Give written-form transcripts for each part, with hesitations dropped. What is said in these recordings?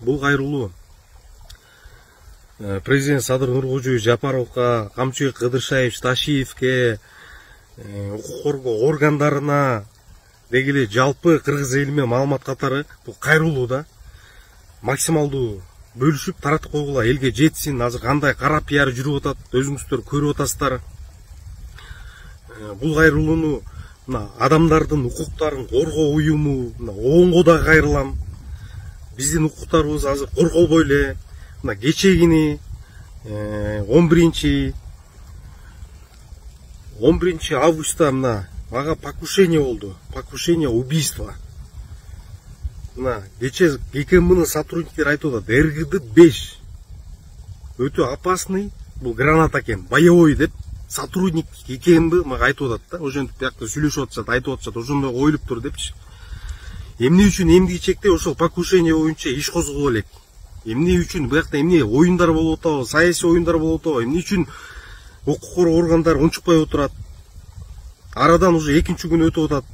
Бул кайрылуу президент Садыр Нуркожоевич Жапаровго, Камчыбек Кыдыршаевич Ташиевке, укук коргоо органдарына деги эле жалпы кыргыз элиме маалымат катары бул кайрылууда максималдуу бөлүшүп таратып койгула, элге жетсин. Азыр кандай кара пиар жүрүп атат, өзүңүздөр көрүп атасыздар. Бул кайрылууну адамдардын укуктарын коргоо уюму ООНго да кайрылам. Биздин укуктарыбыз азыр корголбой эле. Кечегини 11 августта мага покушение болду. Покушение, убийство. Кече ГКМнын сотрудниктери айтып атат, РГД-5 өтө опасный, бул граната экен, боевой деп сотрудник ГКМды мага айтып атат да. Ошентип биякта сүйлөшүп атышат, айтып атышат, ошондой коюлуп тур депчи. Эмне үчүн эмдиги чекте ошол покушение боюнча иш козголо элек? Эмне үчүн биякта эмне оюндар болуп атабы, саясий оюндар болуп атабы? Эмне үчүн укук коргоо органдары унчукпай отурат? Арадан уже 2-нчи күн өтүп атат.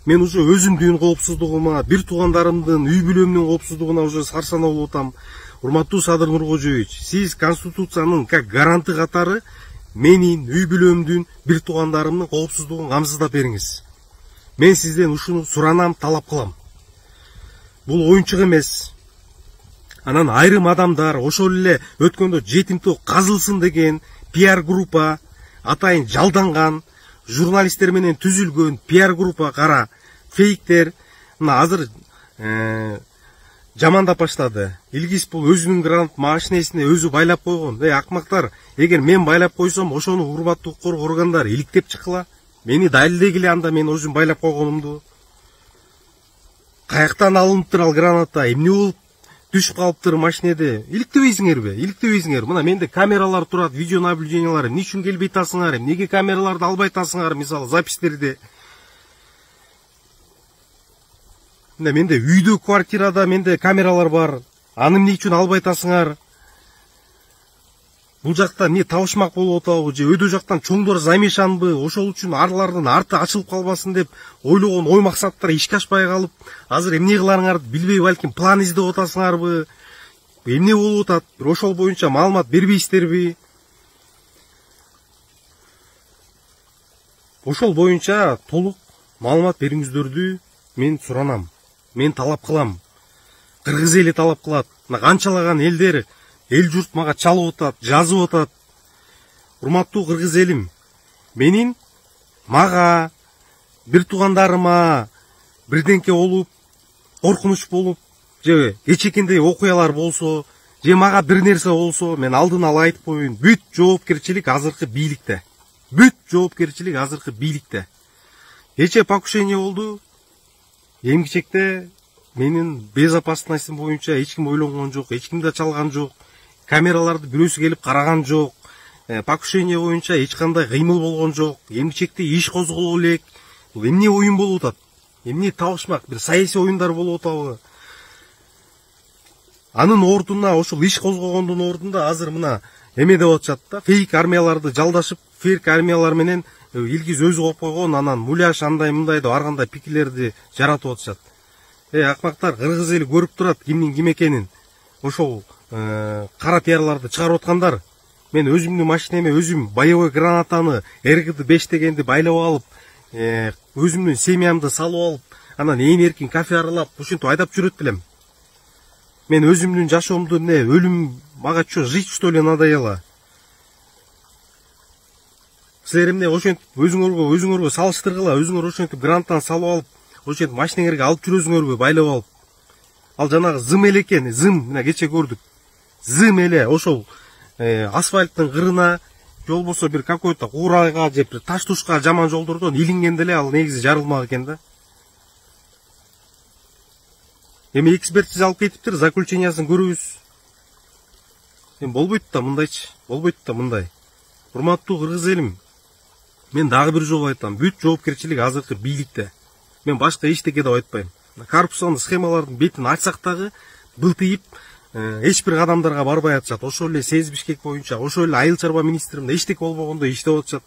Мен уже өзүмдүн коопсуздугума, бир туугандарымдын, үй бүлөмдүн коопсуздугуна уже сарсанаа болуп атам. Урматтуу Садыр Нуркожоевич, сиз Конституциянын как гаранты катары менин, үй бүлөмдүн, бир туугандарымдын коопсуздугун камсыздап бериңиз. Мен сизден ушуну суранам, талап кылам. Бул оюнчук эмес. Анан айрым адамдар ошол эле өткөндө жетим ток казылсын деген пиар группа, атайын жалданган журналисттер менен түзүлгөн пиар группа кара фейктер азыр жамандап баштады. Илгиз бул өзүнүн гранат машинесине өзү байлап койгон. Акмактар, эгер мен байлап койсом, ошону урматтуу укук коргоо органдары иликтеп чыккыла. Мени далилдегиле, анда мен өзүм байлап койгонумду. Каяктан алыныптыр ал граната, эмне болуп түшүп калыптыр машинеде? Иликтебейсиңерби? Иликтебейсиңер. Мына менде камералар турат, видео наблюдениялар. Эмне үчүн келбей атасыңар? Эмнеге камераларды албай атасыңар? Мисалы, запистерди. Мына менде үйдө, квартирада менде камералар бар. Аны эмне үчүн албай атасыңар? Бул жакта эмне табышмак болуп атабы же өйдө жактан чоңдор замешанбы? Ошол үчүн арлардын арты ачылып калбасын деп ойлогон ой максаттар ишке ашпай калып, азыр эмне кыларыңарды билбей, балким план издеп атасыңарбы? Эмне болуп атат? Ошол боюнча маалымат бербейсиздерби? Ошол боюнча толук маалымат бериңиздерди мен суранам. Мен талап кылам. Кыргыз эли талап кылат. Канчалаган элдер, эл журт мага чалып атат, жазып атат. Урматтуу кыргыз элим, менин мага, бир туугандарыма бирденке болуп, коркунуч болуп, же кечекендей окуялар болсо, же мага бир нерсе болсо, мен алдын ала айтып коеюн, бүт жоопкерчилик азыркы бийликте. Бүт жоопкерчилик азыркы бийликте. Кече покушение болду. Эмгичекте менин безопасностьтум боюнча эч ким ойлонгон жок, эч ким да чалган жок. Камераларды бирөөсү келип караган жок. Покушение боюнча эч кандай кыймыл болгон жок. Эмгичекте иш козголо элек. Бул эмне оюн болуп атат? Эмне табышмак бир саясий оюндар болуп атабы? Анын ордуна, ошол иш козгогондун ордунда азыр мына эме деп атышат да, фейк армияларды жалдашып, фейк армиялар менен Илгиз өзү коюп койгон, анан муляж андай мындай деп ар кандай пикирлерди жаратып атышат. Акмактар, кыргыз эли көрүп турат кимдин ким экенин. Ошол кара пиарларды чыгарып аткандар. Мен өзүмдүн машинеме өзүм боевой гранатаны РГД-5 дегенди байлап алып, өзүмдүн семьямды салып алып, анан ээн эркин кафе аралап, ушинтип айдап жүрөт белем. Мен өзүмдүн жашоомду эмне, өлүм мага жить что ли надоело. Силер эмне ошентип өзүңөргө салыштыргыла, өзүңөр ошентип гранатаны салып алып, ошентип машинеңерге алып жүрөсүңөрбү, байлап алып. Ал жанагы зым эле экен, зым, мына кече көрдүк. Зым эле ошол асфальттын кырына, же болбосо бир какой-то куурайга же бир таш тушка жаман жолдордон илингенде эле ал негизи жарылмак экен да. Эми экспертиза алып кетиптир, заключениясын көрөбүз. Болбойт да мындайчы, болбойт да мындай. Урматтуу кыргыз элим, мен дагы бир жолу айтам, бүт жоопкерчилик азыркы бийликте. Мен башка эчтеке деп айтпайм. Коррупциялык схемалардын бетин ачсак дагы былтыйып эч бир кадамдарга барбай атышат. Ошол эле Сез Бишкек боюнча, ошол эле Айыл чарба министрлигинде эчтеке болбогондой иштеп атышат.